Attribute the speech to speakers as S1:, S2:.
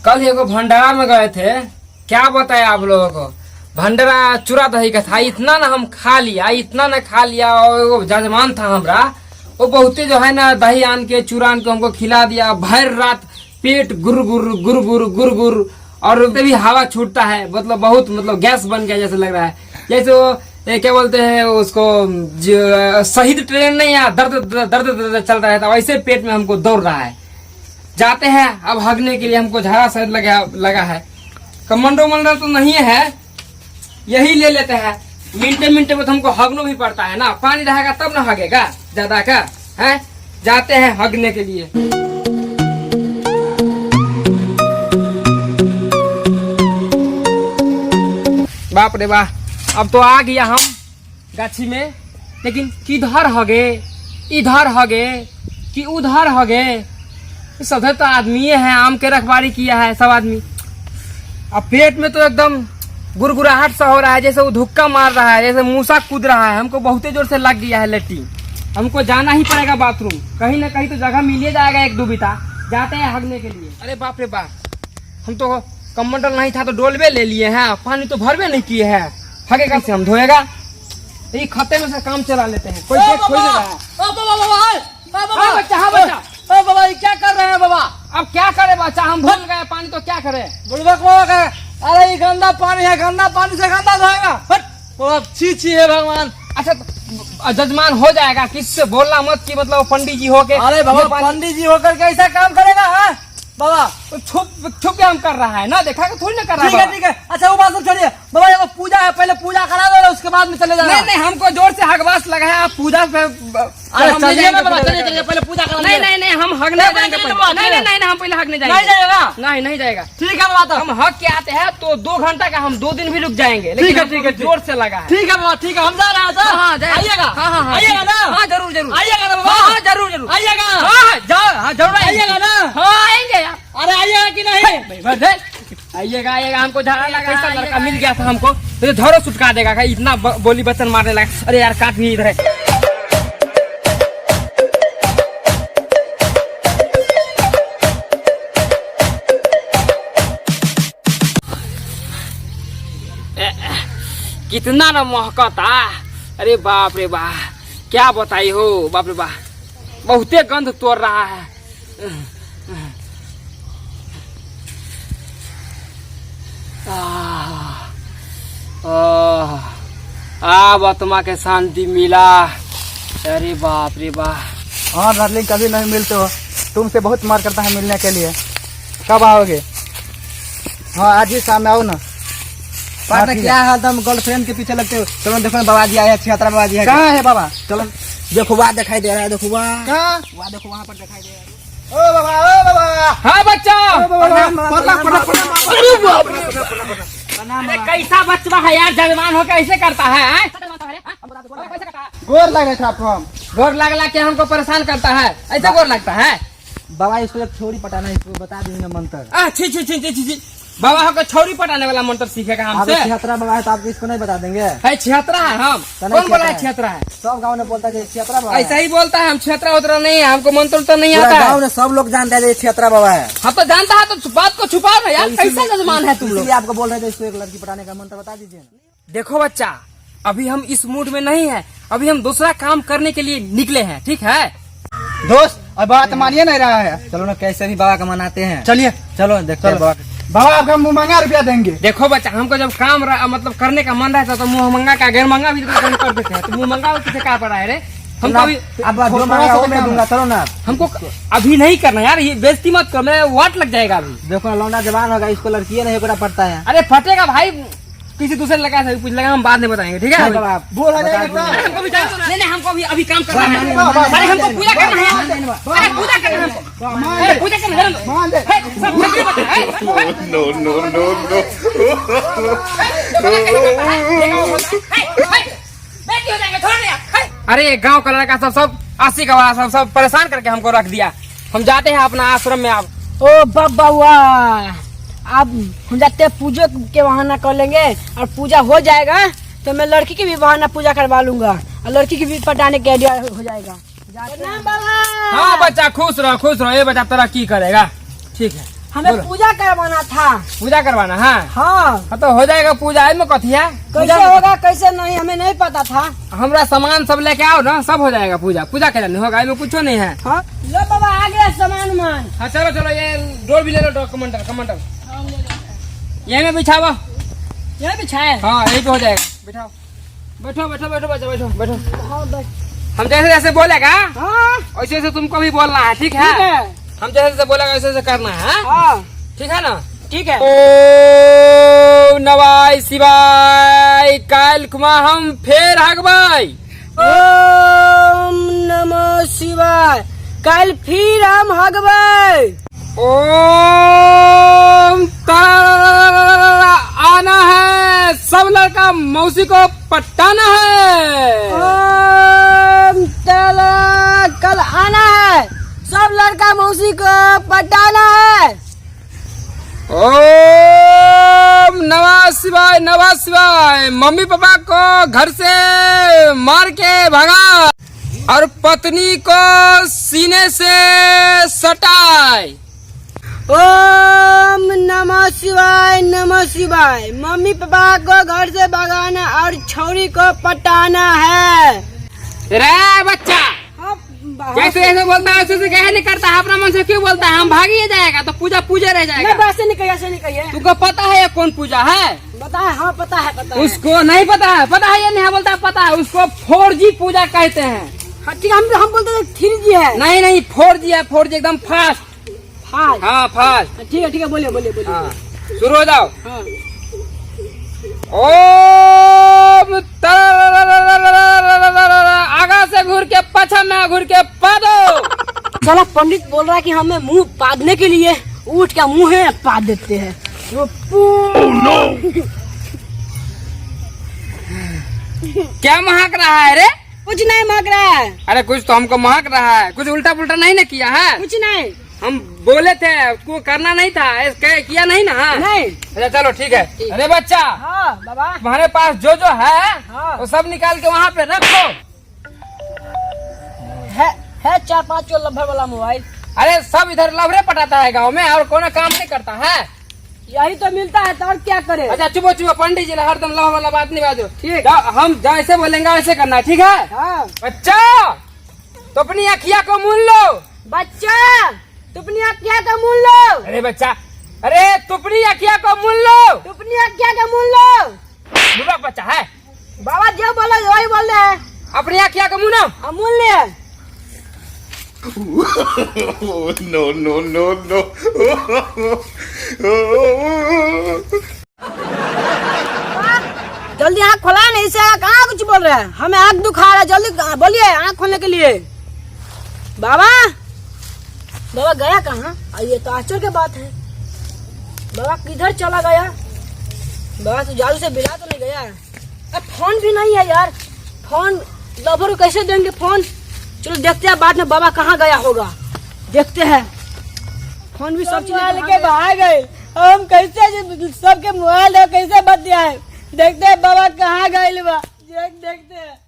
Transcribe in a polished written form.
S1: कल एगो भंडारा में गए थे, क्या बताए आप लोगों को। भंडारा चूरा दही का था, इतना ना हम खा लिया, इतना ना खा लिया। और एगो जजमान था हमरा, वो बहुते जो है ना दही आन के चूरा आन के हमको खिला दिया। भर रात पेट गुर गुर गुर गुर गुर गुर, और भी हवा छूटता है, मतलब बहुत मतलब गैस बन गया जैसे लग रहा है। जैसे वो क्या बोलते हैं उसको, शहीद ट्रेन नहीं है, दर्द दर्द दर्द चल रहा था, वैसे पेट में हमको दौड़ रहा है। जाते हैं अब हगने के लिए, हमको झाड़ा शायद लगा है। कमांडो मंडल तो नहीं है, यही ले लेते हैं। मिनटे मिनटे में तो हमको हगना भी पड़ता है ना, पानी रहेगा तब ना हगेगा ज्यादा का है। जाते हैं हगने के लिए। बाप रे वाह, अब तो आ गया हम गाछी में, लेकिन किधर हगे, इधर हगे कि उधर हगे। सब तो आदमी है, आम के रखवारी किया है सब आदमी। अब पेट में तो एकदम गुरगुराहट सा हो रहा है, जैसे वो धुक्का मार रहा है, जैसे मूसा कूद रहा है। हमको बहुत जोर से लग गया है लट्टी, हमको जाना ही पड़ेगा बाथरूम। कहीं ना कहीं तो जगह मिल जाएगा एक दो बिता। जाते हैं हगने के लिए। अरे बाप रे बाप, हम तो कमंडल नहीं था तो डोलवे ले लिए हैं, पानी तो भरवे नहीं किए हैं। हगे कैसे हम धोएगा, ये खत्ते में से काम चला लेते हैं। कोई देख कोई नहीं रहा है। बच्चा
S2: बाबा ये क्या कर रहे हैं बाबा?
S1: अब क्या करे बच्चा, हम भूल गए पानी तो क्या करे।
S2: अरे ये गंदा पानी है, गंदा पानी से गंदा धोएगा। छी छी है भगवान।
S1: अच्छा जजमान हो जाएगा, किससे बोलना मत कि मतलब पंडित जी होके।
S2: अरे बाबा पंडित जी होकर कैसा काम करेगा है बाबा?
S1: तो छुप के हम कर रहा है ना, देखा कि थोड़ी ना कर रहा है।
S2: ठीक है ठीक है। अच्छा वो बात सब छोड़िए बाबा, ये पूजा है, पहले पूजा करा दो, उसके बाद में चले जाना।
S1: नहीं नहीं, हमको जोर से हगवास लगा है, आप पूजा पे।
S2: अरे चलिए ना बाबा, चलिए चलिए पहले पूजा करा।
S1: नहीं नहीं नहीं, हम हगने जाएंगे। नहीं नहीं नहीं, हम पहले हगने जाएंगे।
S2: नहीं जाएगा?
S1: नहीं नहीं जाएगा।
S2: ठीक है बाबा, तो
S1: हम हग के आते हैं तो 2 घंटा का, हम 2 दिन भी रुक जाएंगे।
S2: ठीक है ठीक है,
S1: जोर से लगा है।
S2: ठीक है बाबा, ठीक है हम जा रहे हैं।
S1: हाँ
S2: आइएगा।
S1: हाँ हाँ
S2: आइएगा ना?
S1: हाँ जरूर जरूर
S2: आइएगा ना बाबा?
S1: हाँ जरूर जरूर
S2: आइएगा।
S1: हाँ जाओ, हाँ जरूर
S2: आइएगा ना?
S1: हाँ आएंगे यार।
S2: अरे आइएगा कि नहीं?
S1: आइएगा आइएगा, हमको झाड़ा लगा, ऐसा लड़का मिल गया था हमको, तो झोरो सुटका देगा। इतना बोली बचन मारने लगा। अरे यार काट भी इधर है। कितना ना महकता। अरे बाप रे बाप, क्या बताई हो। बाप रे बाप, बहुते गंध तोड़ रहा है। अब आत्मा के शांति मिला। अरे बाप रे बाप।
S2: हाँ डार्लिंग, कभी नहीं मिलते हो, तुमसे बहुत मार करता है मिलने के लिए। कब आओगे? हाँ आज ही शाम में आओ ना। पार्टनर क्या हाल, तुम गर्लफ्रेंड के पीछे लगते हो। चलो देखो बाबा जी आए, छिहत्तरा बाबा जी है। कहाँ है बाबा? चलो देखो वहाँ दिखाई दे रहा है, देखो वहाँ। कहाँ? वहाँ देखो, वहाँ पर दिखाई दे रहा है। ओ बाबा, ओ बाबा।
S1: हाँ बच्चा।
S2: अरे
S1: कैसा बच्चा है यार, जजमान हो कैसे करता है?
S2: गोर लगे थे आपको हम।
S1: गोर लगला के हमको परेशान करता है, ऐसे गोर लगता है?
S2: बाबा इसको एक छोरी पटाना, इसको बता देंगे मंत्र।
S1: छी छी छी छी छी, बाबा हमको छौरी पटाने वाला मंत्र सीखेगा हमसे।
S2: छिहत्तरा बाबा है तो आप इसको नहीं बता देंगे?
S1: है छिहत्तरा है हम? कौन बोला है छिहत्तरा है?
S2: सब गांव में बोलता है छिहत्तरा बाबा।
S1: ऐसा ही बोलता है, हम छिहत्तरा उतरा नहीं है, हमको मंत्र तो नहीं आता है।
S2: गांव में सब लोग जानते हैं छिहत्तरा बाबा है।
S1: हम तो जानता है, तो बात को छुपाओ ना यार, कैसा जजमान है तुम लोग?
S2: इसलिए आपको बोल रहे थे इसको एक लड़की पटाने का मंत्र बता दीजिए।
S1: देखो बच्चा, अभी हम इस मूड में नहीं है, अभी हम दूसरा काम करने के लिए निकले हैं, ठीक है
S2: दोस्त? अब बात मानिए नहीं रहा है। चलो ना कैसे भी बाबा का मनाते हैं। चलिए चलो देखते हैं बाबा। बाबा आपका मुँह मंगा रुपया देंगे।
S1: देखो बच्चा, हमको जब काम मतलब करने का मन रहता तो मुँह मंगा का, गैर मंगा भी तो कर देते हैं। तो मुँह मंगा किसे क्या पड़ा है रे? हमको अभी
S2: दूंगा, चलो ना।
S1: हमको अभी नहीं करना यार, ये बेइज्जती मत करो, मेरा वाट लग जाएगा अभी।
S2: देखो ना लौंडा जवान होगा, इसको लड़की नहीं पड़ता है।
S1: अरे फटेगा भाई, किसी दूसरे लगा से पूछ लगा, हम बाद में बताएंगे, ठीक है?
S2: बोल
S1: हमको भी नहीं नहीं, हमको अभी काम करना है। अरे हमको पूजा करना है, अरे पूजा करना है हमको, अरे पूजा करना है।
S3: No, no, no, no.
S1: अरे गांव का लड़का सब 80 का वाला सब परेशान करके हमको रख दिया। हम जाते हैं अपना आश्रम में। आप
S4: ओ बाबा आप हम जाते हैं पूजा के बहाना कर लेंगे, और पूजा हो जाएगा तो मैं लड़की की भी बहाना पूजा करवा लूंगा, और लड़की की भी पटाने के आइडिया हो जाएगा।
S1: हाँ बच्चा खुश रहो, ये बच्चा तरक्की करेगा, ठीक है।
S4: हमें
S1: बोलो।
S4: पूजा करवाना था।
S1: पूजा करवाना है?
S4: हाँ,
S1: हाँ तो हो जाएगा पूजा। में कथी है?
S4: कैसे होगा कैसे नहीं हमें नहीं पता था।
S1: हमरा सामान सब लेके आओ ना, सब हो जाएगा पूजा। पूजा कैसे नहीं होगा? में कुछ नहीं है।
S4: हाँ लो बाबा आ गया सामान मान।
S1: हाँ चलो चलो, ये डोर भी ले लो, कमंडल कमंडल यही में बिछावा।
S4: यहाँ बिछाए।
S1: हाँ यही पे हो जाएगा। बिठाओ, बैठो बैठो बैठो बच्चा, बैठो बैठो।
S4: हाँ बस।
S1: हम जैसे जैसे बोलेगा
S4: हाँ
S1: वैसे वैसे तुमको भी बोलना है, ठीक है?
S4: ठीक है।
S1: हम जैसे जैसे बोलेगा वैसे वैसे करना है,
S4: हाँ
S1: ठीक है ना?
S4: ठीक है।
S1: ओ नवाय शिवाय, काल कुमा हम फेर हगबाई।
S4: ओम नमः शिवाय, कल फिर हम हगबै।
S1: ओम आना है, सब लड़का मौसी को पटाना है।
S4: ओम तला कल आना है, सब लड़का मौसी को पटाना है।
S1: ओम नमः शिवाय नमः शिवाय, मम्मी पापा को घर से मार के भगा और पत्नी को सीने से सटाए।
S4: ओम नमः शिवाय नमः शिवाय, मम्मी पापा को घर से भगाना और छौरी को पटाना है।
S1: रे बच्चा, जैसे जैसे बोलता है वैसे कहे नहीं करता है, अपना मन से क्यों बोलता है? हम भागी जाएगा तो पूजा पूजा रह
S4: नहीं
S1: जाएगा।
S4: ऐसे नहीं कहिए, ऐसे नहीं कहिए।
S1: तुमको पता है ये कौन पूजा है?
S4: पता है? हाँ पता है, पता है।
S1: उसको नहीं पता है? पता है ये नहीं बोलता, पता है उसको 4G पूजा कहते हैं।
S4: हाँ ठीक है, हम बोलते हैं 3G है।
S1: नहीं नहीं 4G है, 4G एकदम फास्ट।
S4: हाँ
S1: हाँ फास्ट।
S4: ठीक है बोलिए बोलिए बोलिए।
S1: हाँ शुरू हो जाओ।
S4: हाँ
S1: ओम आगा से घूर के पाछा में घूर के पादो।
S4: चला पंडित बोल रहा है कि हमें मुंह पादने के लिए उठ के मुंह में पाद देते हैं।
S1: क्या महक रहा है रे?
S4: कुछ नहीं मांग रहा है,
S1: अरे कुछ तो हमको महक रहा है, कुछ उल्टा पुल्टा नहीं ना किया है?
S4: कुछ नहीं।
S1: हम बोले थे उसको करना नहीं था, किया नहीं ना?
S4: नहीं।
S1: अच्छा चलो ठीक है। अरे बच्चा,
S4: हाँ बाबा।
S1: तुम्हारे पास जो जो है
S4: हाँ।
S1: वो सब निकाल के वहाँ पे रखो।
S4: है 4-5 जो लभर वाला मोबाइल।
S1: अरे सब इधर लवरे पटाता है गांव में और कोई काम नहीं करता है।
S4: यही तो मिलता है तो और क्या करे।
S1: अच्छा चुपो चुपो, पंडित जी हरदम लव वाला बात नहीं बाजो।
S4: ठीक।
S1: हम जैसे बोलेंगे वैसे करना है, ठीक है?
S4: हाँ
S1: बच्चा तो अपनी अखिया को मूल लो।
S4: बच्चा तू अपनी आँखिया का मूल लो।
S1: अरे बच्चा, अरे तुपनी अखिया को मूल लो।
S4: तू अपनी आँखिया का मूल लो।
S1: बुरा बच्चा है।
S4: बाबा जो बोला वही बोल रहे हैं।
S1: अपनी अखिया को मुनो।
S4: हम मूल ले।
S3: no, no, no, no.
S4: जल्दी आँख खोला, नहीं से कहाँ कुछ बोल रहे हैं? हमें आँख दुखा रहा है, जल्दी बोलिए आँख खोलने के लिए। बाबा बाबा गया कहाँ? ये तो आश्चर्य की बात है। बाबा किधर चला गया? बाबा तो जादू से बिला तो नहीं गया? अब फोन भी नहीं है यार, फोन लवर को कैसे देंगे फोन? चलो देखते हैं बाद में बाबा कहाँ गया होगा, देखते हैं। फोन भी सब चीज के बाहर गए, हम कैसे सबके मोबाइल कैसे बतिया है? देखते हैं बाबा कहाँ गए, देखते हैं।